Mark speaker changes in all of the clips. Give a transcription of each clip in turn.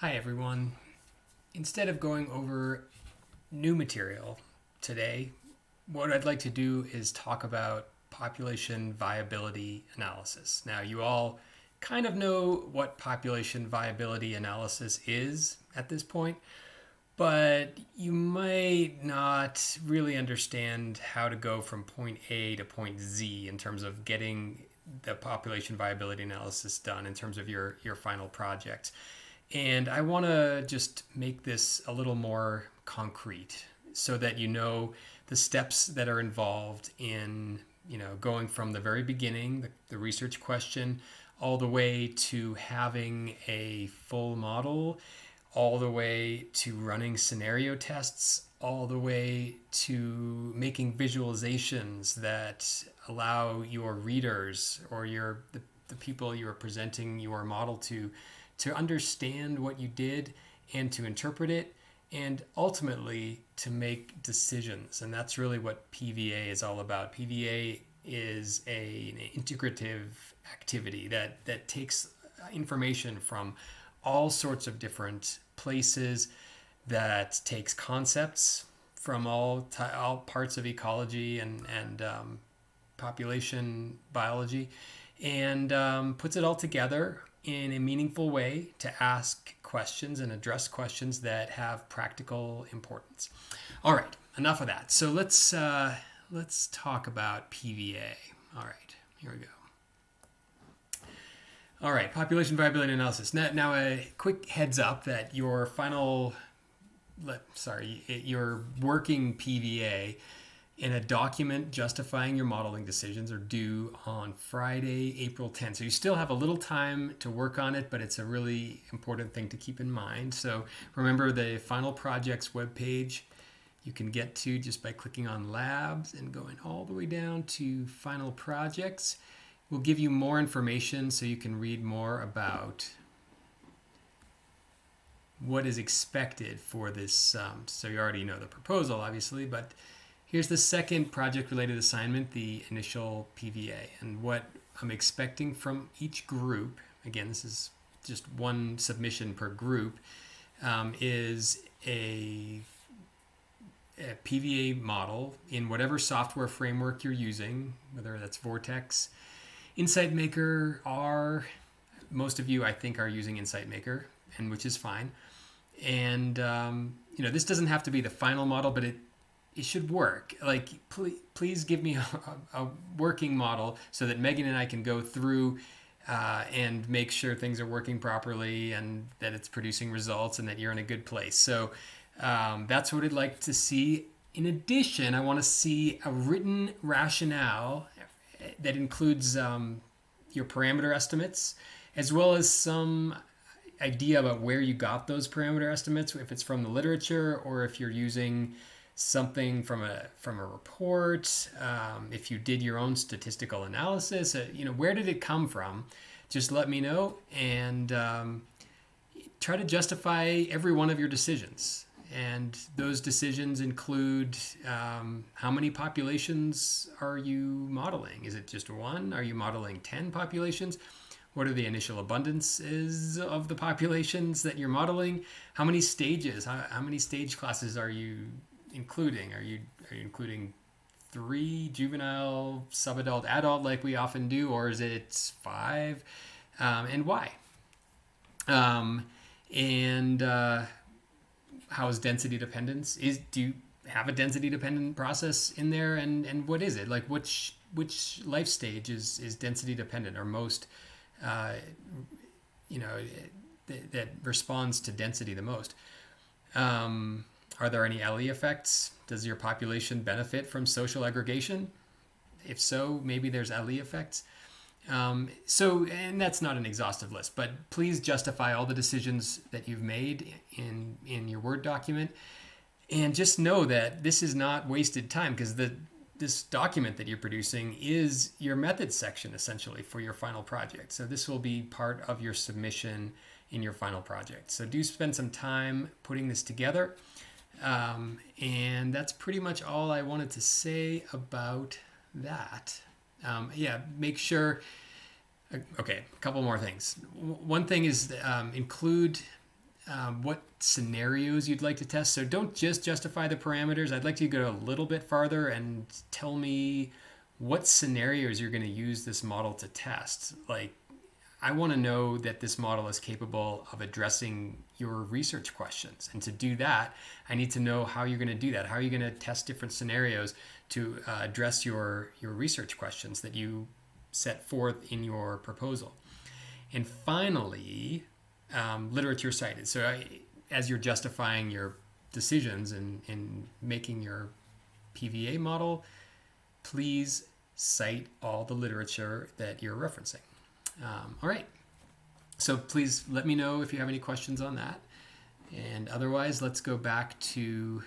Speaker 1: Hi everyone. Instead of going over new material today, what I'd like to do is talk about population viability analysis. Now, you all kind of know what population viability analysis is at this point, but you might not really understand how to go from point A to point Z in terms of getting the population viability analysis done in terms of your final project. And I want to just make this a little more concrete so that you know the steps that are involved in, going from the very beginning, the research question, all the way to having a full model, all the way to running scenario tests, all the way to making visualizations that allow your readers or the people you are presenting your model to understand what you did and to interpret it and ultimately to make decisions. And that's really what PVA is all about. PVA is an integrative activity that takes information from all sorts of different places, that takes concepts from all parts of ecology and population biology, and puts it all together in a meaningful way to ask questions and address questions that have practical importance. All right, enough of that. So let's talk about PVA. All right, here we go. All right, population viability analysis. Now a quick heads up that your your working PVA in a document justifying your modeling decisions are due on Friday, April 10th. So you still have a little time to work on it, but it's a really important thing to keep in mind. So remember, the final projects webpage you can get to just by clicking on labs and going all the way down to final projects. We'll give you more information so you can read more about what is expected for this. So you already know the proposal, obviously, but here's the second project-related assignment, the initial PVA, and what I'm expecting from each group. Again, this is just one submission per group, is a PVA model in whatever software framework you're using, whether that's Vortex, Insight Maker, R. Most of you, I think, are using Insight Maker, and which is fine. And this doesn't have to be the final model, but it should work. Like, please give me a working model so that Megan and I can go through and make sure things are working properly and that it's producing results and that you're in a good place. So that's what I'd like to see. In addition, I want to see a written rationale that includes your parameter estimates, as well as some idea about where you got those parameter estimates, if it's from the literature or if you're using something from a report, if you did your own statistical analysis, where did it come from? Just let me know, and try to justify every one of your decisions. And those decisions include how many populations are you modeling? Is it just one? Are you modeling 10 populations? What are the initial abundances of the populations that you're modeling? How many stages? How many stage classes are you including? Are you including 3, juvenile, subadult, adult, like we often do, or is it 5? And why? And how is density dependence? Do you have a density dependent process in there? And what is it? Like, which life stage is density dependent, or most that responds to density the most? Are there any LE effects? Does your population benefit from social aggregation? If so, maybe there's LE effects. And that's not an exhaustive list, but please justify all the decisions that you've made in your Word document. And just know that this is not wasted time, because this document that you're producing is your methods section, essentially, for your final project. So this will be part of your submission in your final project. So do spend some time putting this together. And that's pretty much all I wanted to say about that. Make sure. Okay, a couple more things. One thing is include what scenarios you'd like to test. So don't just justify the parameters. I'd like you to go a little bit farther and tell me what scenarios you're going to use this model to test. Like, I want to know that this model is capable of addressing your research questions. And to do that, I need to know how you're going to do that. How are you going to test different scenarios to address your research questions that you set forth in your proposal? And finally, literature cited. So as you're justifying your decisions in making your PVA model, please cite all the literature that you're referencing. All right. So please let me know if you have any questions on that. And otherwise, let's go back to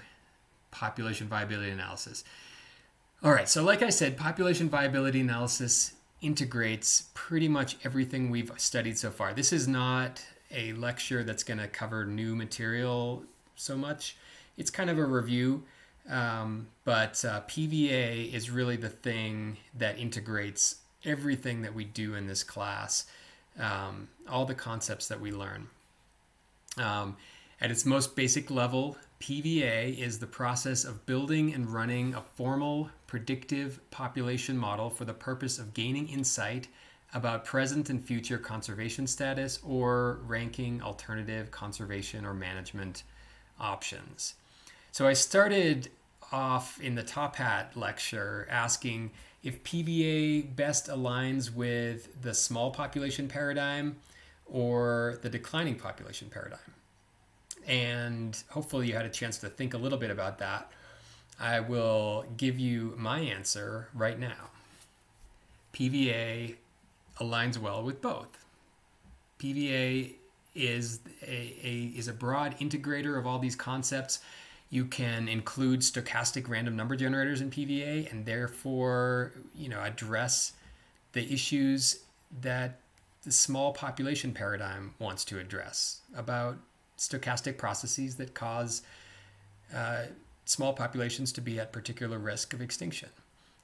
Speaker 1: population viability analysis. All right. So like I said, population viability analysis integrates pretty much everything we've studied so far. This is not a lecture that's going to cover new material so much. It's kind of a review, but PVA is really the thing that integrates everything that we do in this class, all the concepts that we learn. At its most basic level, PVA is the process of building and running a formal predictive population model for the purpose of gaining insight about present and future conservation status or ranking alternative conservation or management options. So I started off in the Top Hat lecture asking if PVA best aligns with the small population paradigm or the declining population paradigm. And hopefully you had a chance to think a little bit about that. I will give you my answer right now. PVA aligns well with both. PVA is a broad integrator of all these concepts. You can include stochastic random number generators in PVA and therefore, address the issues that the small population paradigm wants to address about stochastic processes that cause small populations to be at particular risk of extinction.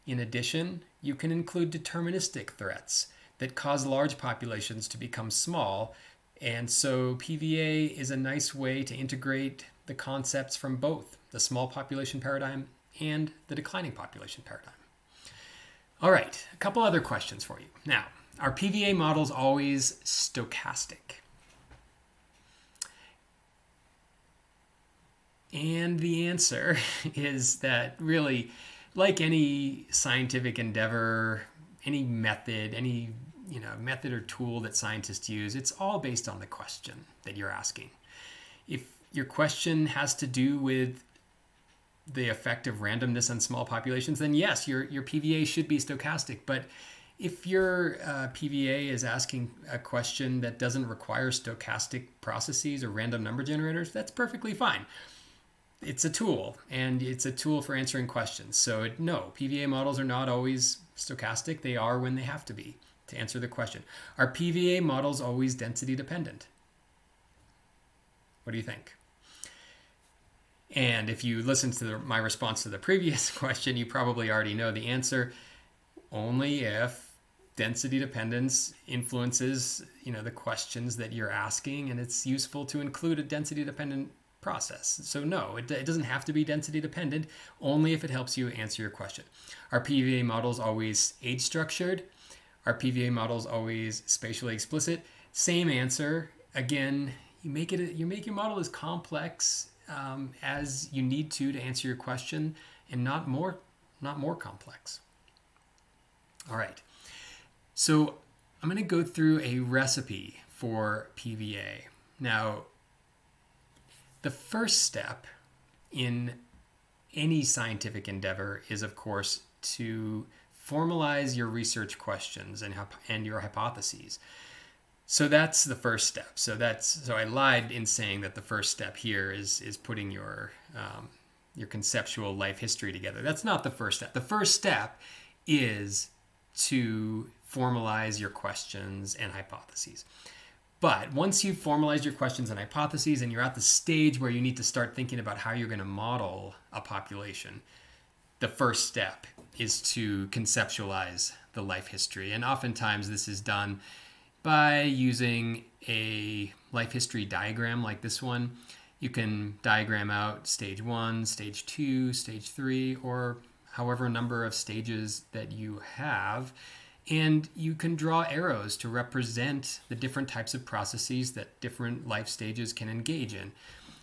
Speaker 1: In addition, you can include deterministic threats that cause large populations to become small, and so PVA is a nice way to integrate the concepts from both the small population paradigm and the declining population paradigm. All right, a couple other questions for you. Now, are PVA models always stochastic? And the answer is that really, like any scientific endeavor, any method, method or tool that scientists use, it's all based on the question that you're asking. If your question has to do with the effect of randomness on small populations, then yes, your PVA should be stochastic. But if your PVA is asking a question that doesn't require stochastic processes or random number generators, that's perfectly fine. It's a tool, and it's a tool for answering questions. So no, PVA models are not always stochastic. They are when they have to be to answer the question. Are PVA models always density dependent? What do you think? And if you listen to my response to the previous question, you probably already know the answer. Only if density dependence influences, the questions that you're asking, and it's useful to include a density dependent process. So no, it doesn't have to be density dependent, only if it helps you answer your question. Are PVA models always age structured? Are PVA models always spatially explicit? Same answer. Again, you make your model as complex as you need to answer your question, and not more complex. All right. So I'm going to go through a recipe for PVA. Now, the first step in any scientific endeavor is, of course, to formalize your research questions and your hypotheses. So that's the first step. So I lied in saying that the first step here is putting your conceptual life history together. That's not the first step. The first step is to formalize your questions and hypotheses. But once you've formalized your questions and hypotheses and you're at the stage where you need to start thinking about how you're going to model a population, the first step is to conceptualize the life history. And oftentimes this is done by using a life history diagram like this one, you can diagram out stage 1, stage 2, stage 3, or however number of stages that you have. And you can draw arrows to represent the different types of processes that different life stages can engage in.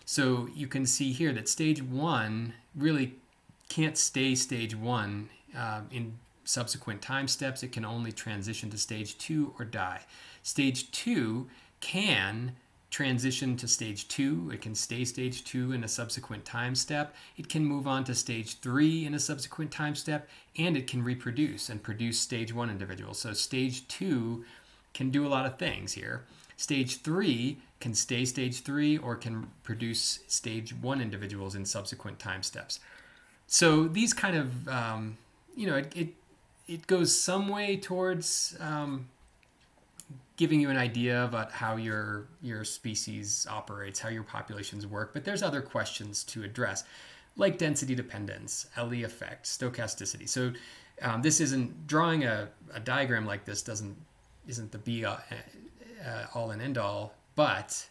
Speaker 1: So you can see here that stage 1 really can't stay stage 1 in subsequent time steps. It can only transition to stage 2 or die. Stage 2 can transition to stage 2. It can stay stage 2 in a subsequent time step. It can move on to stage 3 in a subsequent time step, and it can reproduce and produce stage 1 individuals. So stage 2 can do a lot of things here. Stage 3 can stay stage 3 or can produce stage 1 individuals in subsequent time steps. So these kind of, it goes some way towards giving you an idea about how your species operates, how your populations work. But there's other questions to address, like density dependence, LE effect, stochasticity. So this isn't drawing a diagram like this isn't the be all and end all, but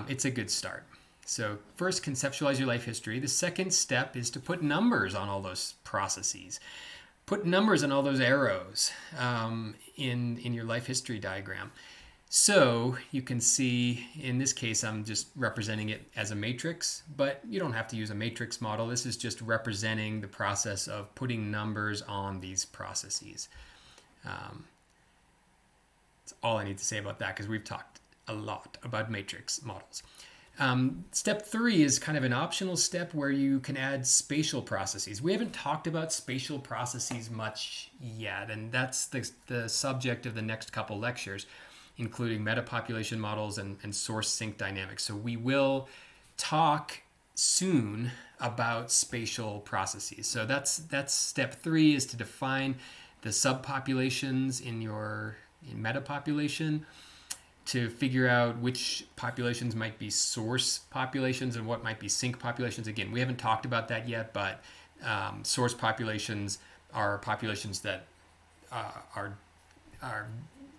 Speaker 1: it's a good start. So first, conceptualize your life history. The second step is to put numbers on all those processes. Put numbers on all those arrows in your life history diagram. So you can see, in this case, I'm just representing it as a matrix, but you don't have to use a matrix model. This is just representing the process of putting numbers on these processes. That's all I need to say about that, because we've talked a lot about matrix models. Step 3 is kind of an optional step where you can add spatial processes. We haven't talked about spatial processes much yet, and that's the subject of the next couple lectures, including metapopulation models and source sink dynamics. So we will talk soon about spatial processes. So that's step 3, is to define the subpopulations in metapopulation, to figure out which populations might be source populations and what might be sink populations. Again, we haven't talked about that yet, but source populations are populations that are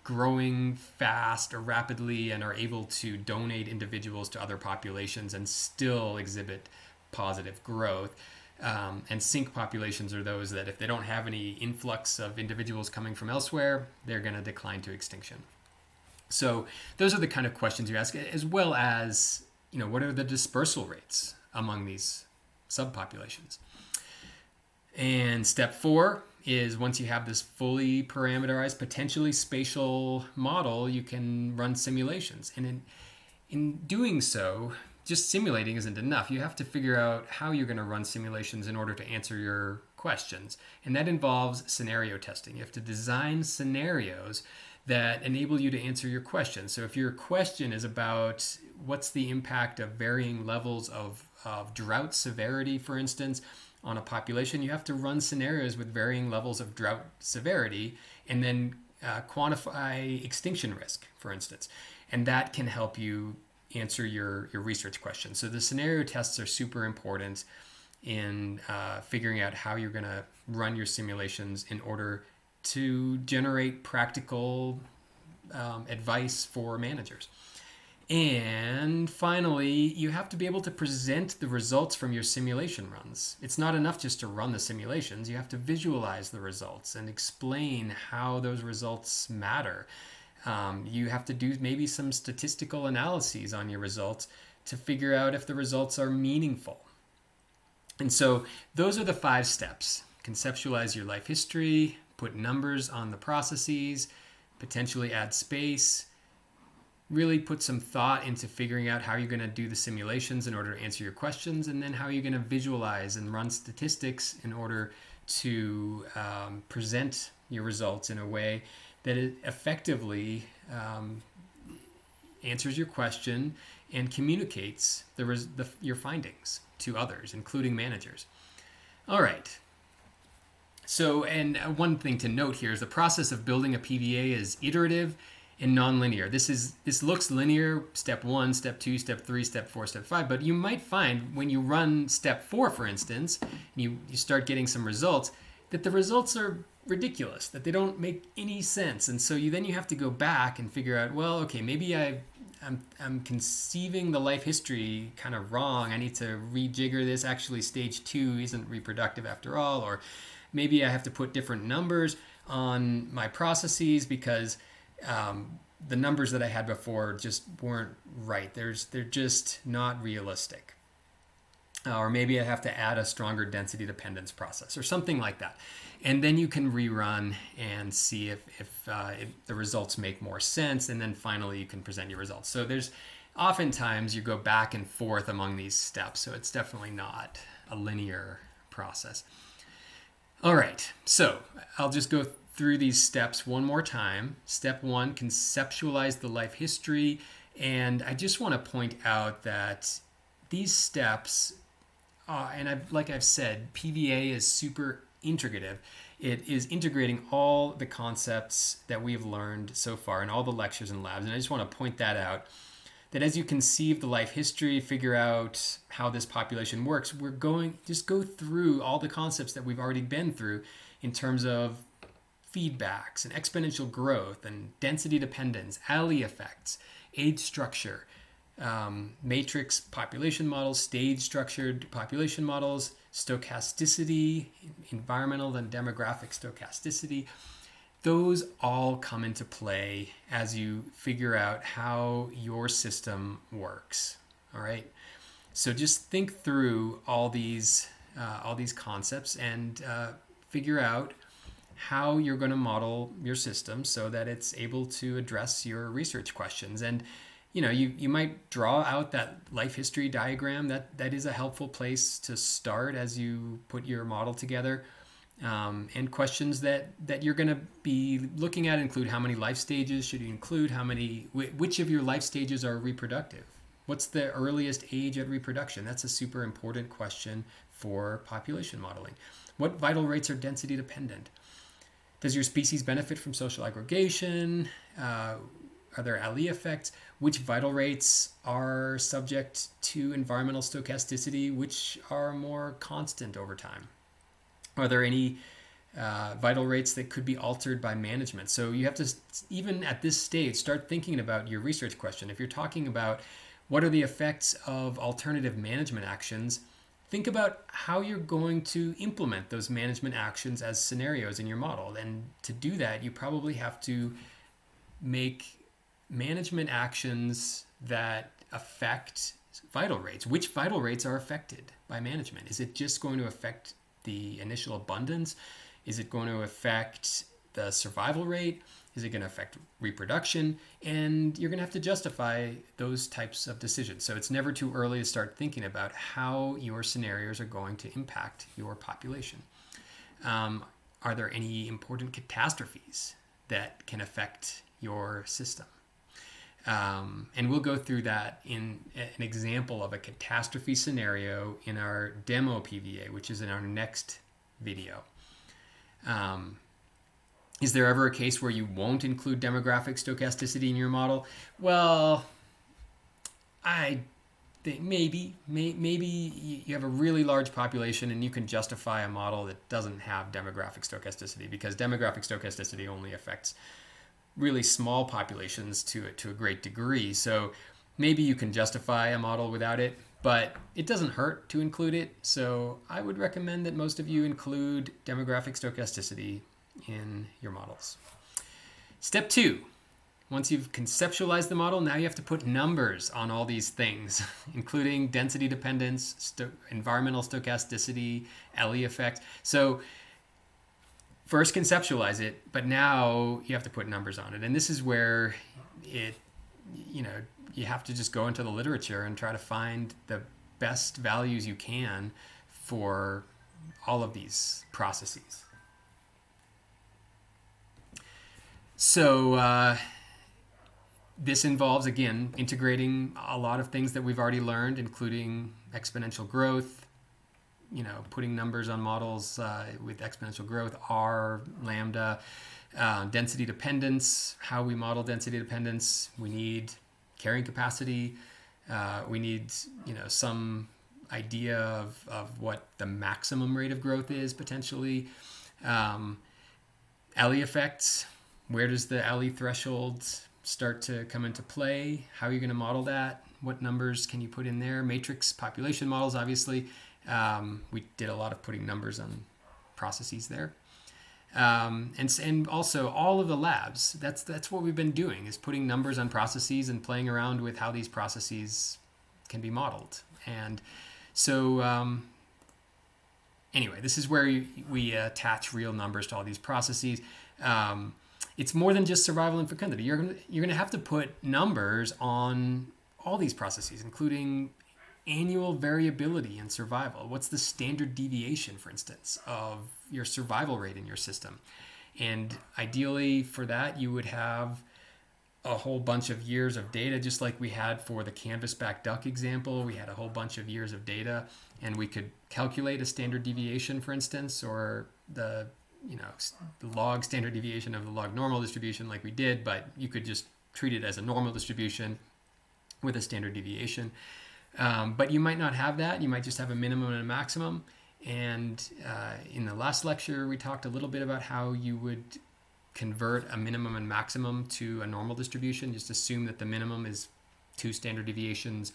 Speaker 1: growing fast or rapidly and are able to donate individuals to other populations and still exhibit positive growth. And sink populations are those that, if they don't have any influx of individuals coming from elsewhere, they're going to decline to extinction. So those are the kind of questions you ask, as well as, what are the dispersal rates among these subpopulations? And step 4 is, once you have this fully parameterized, potentially spatial model, you can run simulations. And in doing so, just simulating isn't enough. You have to figure out how you're going to run simulations in order to answer your questions. And that involves scenario testing. You have to design scenarios that enable you to answer your question. So if your question is about what's the impact of varying levels of drought severity, for instance, on a population, you have to run scenarios with varying levels of drought severity and then quantify extinction risk, for instance. And that can help you answer your research question. So the scenario tests are super important in figuring out how you're going to run your simulations in order to generate practical advice for managers. And finally, you have to be able to present the results from your simulation runs. It's not enough just to run the simulations. You have to visualize the results and explain how those results matter. You have to do maybe some statistical analyses on your results to figure out if the results are meaningful. And so those are the 5 steps. Conceptualize your life history, put numbers on the processes, potentially add space, really put some thought into figuring out how you're going to do the simulations in order to answer your questions, and then how you're going to visualize and run statistics in order to present your results in a way that it effectively answers your question and communicates your findings to others, including managers. All right. So, and one thing to note here is the process of building a PVA is iterative and nonlinear. This looks linear, step 1, step 2, step 3, step 4, step 5, but you might find when you run step 4, for instance, and you start getting some results, that the results are ridiculous, that they don't make any sense. And so then you have to go back and figure out, well, okay, maybe I I'm conceiving the life history kind of wrong. I need to rejigger this. Actually, stage 2 isn't reproductive after all, or maybe I have to put different numbers on my processes because the numbers that I had before just weren't right. They're just not realistic. Or maybe I have to add a stronger density dependence process or something like that. And then you can rerun and see if the results make more sense. And then finally you can present your results. So there's oftentimes you go back and forth among these steps. So it's definitely not a linear process. All right, so I'll just go through these steps one more time. Step 1, conceptualize the life history. And I just want to point out that these steps, like I've said, PVA is super integrative. It is integrating all the concepts that we've learned so far in all the lectures and labs. And I just want to point that out, that as you conceive the life history, figure out how this population works, we're going just go through all the concepts that we've already been through in terms of feedbacks and exponential growth and density dependence, alley effects, age structure, matrix population models, stage structured population models, stochasticity, environmental and demographic stochasticity. Those all come into play as you figure out how your system works. All right. So just think through all these concepts and figure out how you're going to model your system so that it's able to address your research questions. And you might draw out that life history diagram. That is a helpful place to start as you put your model together. And questions that you're going to be looking at include: how many life stages should you include? Which of your life stages are reproductive? What's the earliest age at reproduction? That's a super important question for population modeling. What vital rates are density dependent? Does your species benefit from social aggregation? Are there allele effects? Which vital rates are subject to environmental stochasticity? Which are more constant over time? Are there any vital rates that could be altered by management? So you have to, even at this stage, start thinking about your research question. If you're talking about what are the effects of alternative management actions, think about how you're going to implement those management actions as scenarios in your model. And to do that, you probably have to make management actions that affect vital rates. Which vital rates are affected by management? Is it just going to affect the initial abundance? Is it going to affect the survival rate? Is it going to affect reproduction? And you're going to have to justify those types of decisions. So it's never too early to start thinking about how your scenarios are going to impact your population. Are there any important catastrophes that can affect your system? And we'll go through that in an example of a catastrophe scenario in our demo PVA, which is in our next video. Is there ever a case where you won't include demographic stochasticity in your model? Well, I think maybe you have a really large population and you can justify a model that doesn't have demographic stochasticity, because demographic stochasticity only affects really small populations to a great degree. So maybe you can justify a model without it, but it doesn't hurt to include it. So I would recommend that most of you include demographic stochasticity in your models. Step 2, once you've conceptualized the model, now you have to put numbers on all these things, including density dependence, environmental stochasticity, allele effect. So first conceptualize it, but now you have to put numbers on it. And this is where you have to just go into the literature and try to find the best values you can for all of these processes. So this involves, again, integrating a lot of things that we've already learned, including exponential growth, putting numbers on models with exponential growth, R, lambda, density dependence, how we model density dependence. We need carrying capacity. We need, some idea of what the maximum rate of growth is potentially. Allele effects. Where does the allele threshold start to come into play. How are you going to model that? What numbers can you put in there? Matrix population models, obviously. We did a lot of putting numbers on processes there. And also all of the labs. That's what we've been doing, is putting numbers on processes and playing around with how these processes can be modeled. And so anyway, this is where we attach real numbers to all these processes. It's more than just survival and fecundity. You're gonna have to put numbers on all these processes, including annual variability in survival. What's the standard deviation, for instance, of your survival rate in your system? And ideally for that, you would have a whole bunch of years of data, just like we had for the canvasback duck example. We had a whole bunch of years of data, and we could calculate a standard deviation, for instance, or the log standard deviation of the log normal distribution like we did, but you could just treat it as a normal distribution with a standard deviation. But you might not have that. You might just have a minimum and a maximum. And in the last lecture, we talked a little bit about how you would convert a minimum and maximum to a normal distribution. Just assume that the minimum is 2 standard deviations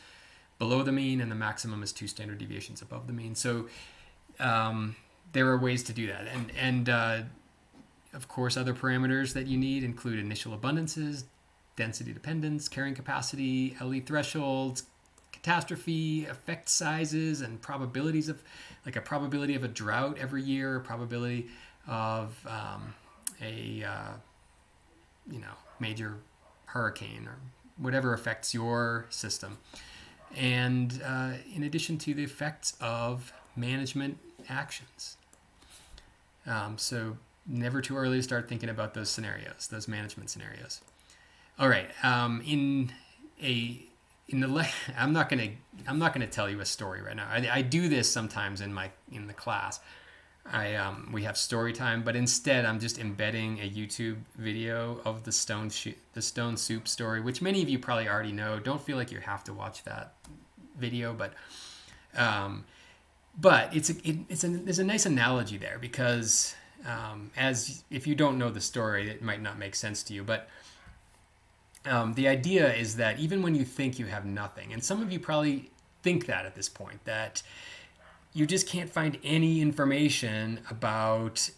Speaker 1: below the mean and the maximum is 2 standard deviations above the mean. So there are ways to do that. And of course, other parameters that you need include initial abundances, density dependence, carrying capacity, LE thresholds, catastrophe, effect sizes, and probabilities of, like a probability of a drought every year, a probability of a major hurricane or whatever affects your system. And in addition to the effects of management actions. So never too early to start thinking about those scenarios, those management scenarios. All right. I'm not gonna tell you a story right now. I do this sometimes in the class. We have story time, but instead I'm just embedding a YouTube video of the stone soup story, which many of you probably already know. Don't feel like you have to watch that video, but there's a nice analogy there, because as if you don't know the story, it might not make sense to you, but the idea is that even when you think you have nothing, and some of you probably think that at this point, that you just can't find any information about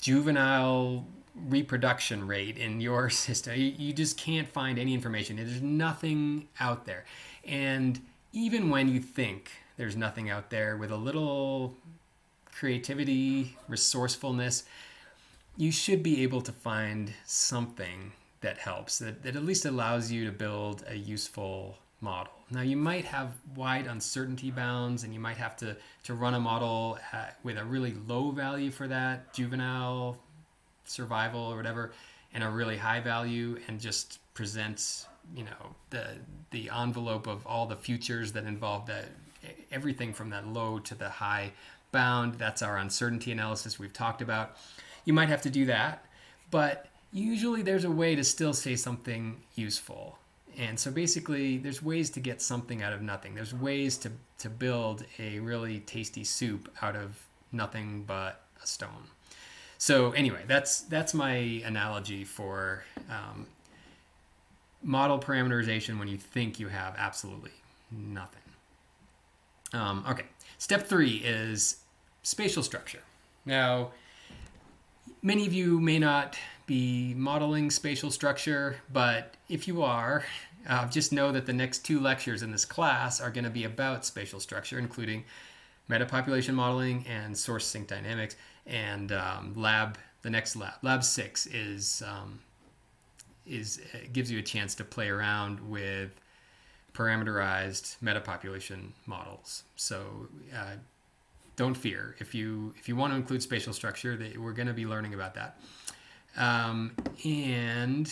Speaker 1: juvenile reproduction rate in your system. You just can't find any information. There's nothing out there. And even when you think there's nothing out there, with a little creativity, resourcefulness, you should be able to find something that helps, that at least allows you to build a useful model. Now, you might have wide uncertainty bounds, and you might have to run a model with a really low value for that juvenile survival or whatever, and a really high value, and just present the envelope of all the futures that involve everything from that low to the high bound. That's our uncertainty analysis we've talked about. You might have to do that, but usually there's a way to still say something useful. And so basically there's ways to get something out of nothing. There's ways to build a really tasty soup out of nothing but a stone. So anyway, that's my analogy for model parameterization when you think you have absolutely nothing. Okay, step 3 is spatial structure. Now, many of you may not be modeling spatial structure, but if you are, just know that the next 2 lectures in this class are going to be about spatial structure, including metapopulation modeling and source sink dynamics. And the next lab 6 gives you a chance to play around with parameterized metapopulation models. So don't fear. If you want to include spatial structure, we're going to be learning about that. And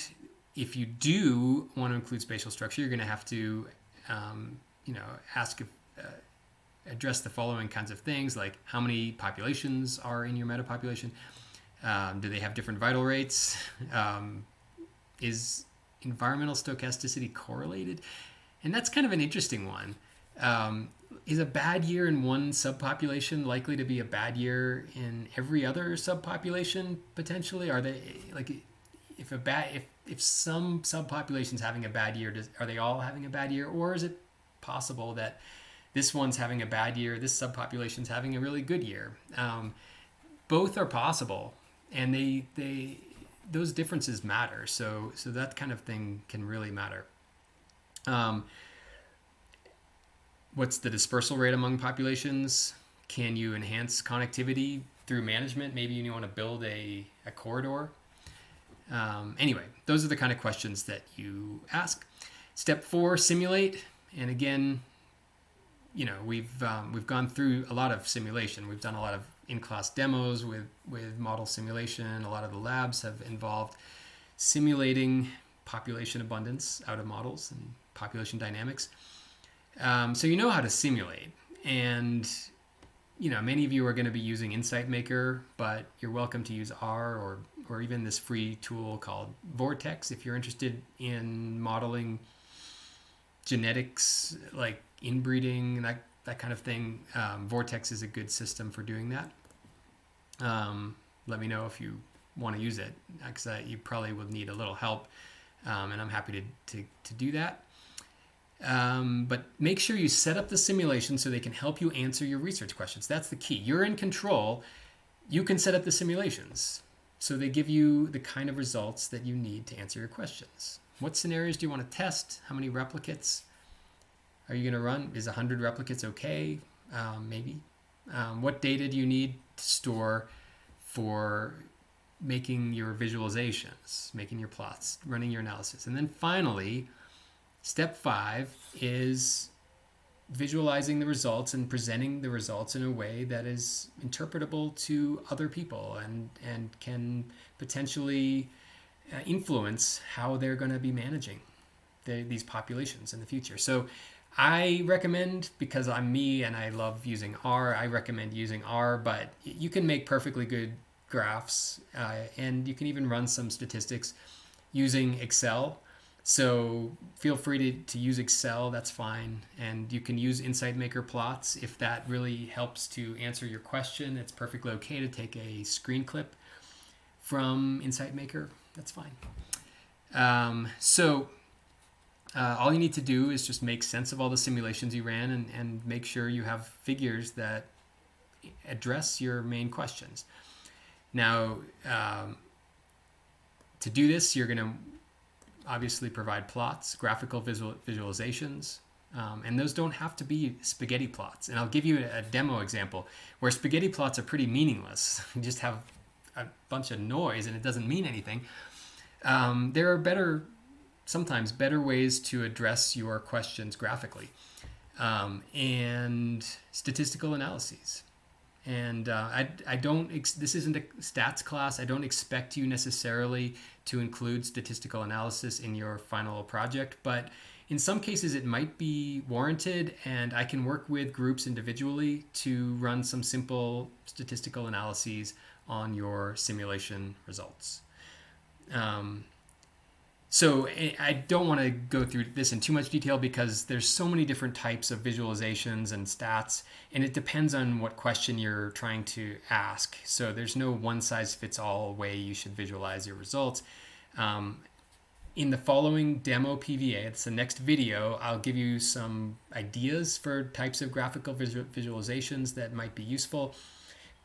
Speaker 1: if you do want to include spatial structure, you're going to have to, address the following kinds of things, like how many populations are in your metapopulation? Do they have different vital rates? Is environmental stochasticity correlated? And that's kind of an interesting one. Is a bad year in one subpopulation likely to be a bad year in every other subpopulation potentially? Are they, like, if some subpopulation's having a bad year, are they all having a bad year, or is it possible that this one's having a bad year, this subpopulation's having a really good year? Both are possible, and they those differences matter. So that kind of thing can really matter. What's the dispersal rate among populations? Can you enhance connectivity through management? Maybe you want to build a corridor. Anyway, those are the kind of questions that you ask. Step 4, simulate. And again, we've gone through a lot of simulation. We've done a lot of in-class demos with model simulation. A lot of the labs have involved simulating population abundance out of models and population dynamics. So you know how to simulate, and many of you are going to be using Insight Maker, but you're welcome to use R or even this free tool called Vortex if you're interested in modeling genetics, like inbreeding, that kind of thing. Vortex is a good system for doing that. Let me know if you want to use it, because you probably will need a little help, and I'm happy to do that. But make sure you set up the simulation so they can help you answer your research questions. That's the key. You're in control. You can set up the simulations so they give you the kind of results that you need to answer your questions. What scenarios do you want to test? How many replicates are you going to run? Is 100 replicates okay? Maybe. What data do you need to store for making your visualizations, making your plots, running your analysis? And then finally, step 5 is visualizing the results and presenting the results in a way that is interpretable to other people and can potentially influence how they're going to be managing these populations in the future. So I recommend, because I'm me and I love using R, I recommend using R, but you can make perfectly good graphs, and you can even run some statistics using Excel. So feel free to use Excel, that's fine. And you can use Insight Maker plots if that really helps to answer your question. It's perfectly okay to take a screen clip from Insight Maker, that's fine. All you need to do is just make sense of all the simulations you ran and make sure you have figures that address your main questions. Now, to do this, you're going to obviously provide plots, graphical visualizations, and those don't have to be spaghetti plots. And I'll give you a demo example where spaghetti plots are pretty meaningless. You just have a bunch of noise and it doesn't mean anything. There are sometimes better ways to address your questions graphically, and statistical analyses. And this isn't a stats class. I don't expect you necessarily to include statistical analysis in your final project, but in some cases it might be warranted, and I can work with groups individually to run some simple statistical analyses on your simulation results. So I don't want to go through this in too much detail because there's so many different types of visualizations and stats, and it depends on what question you're trying to ask. So there's no one-size-fits-all way you should visualize your results. In the following demo PVA, it's the next video, I'll give you some ideas for types of graphical visualizations that might be useful.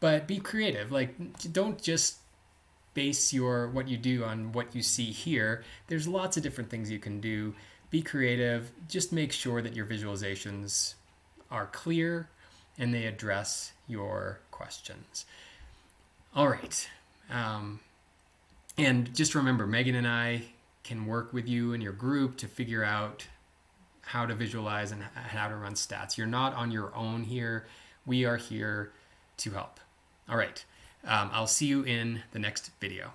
Speaker 1: But be creative. Don't just base what you do on what you see here. There's lots of different things you can do. Be creative. Just make sure that your visualizations are clear and they address your questions. All right. And just remember, Megan and I can work with you and your group to figure out how to visualize and how to run stats. You're not on your own here. We are here to help. All right. I'll see you in the next video.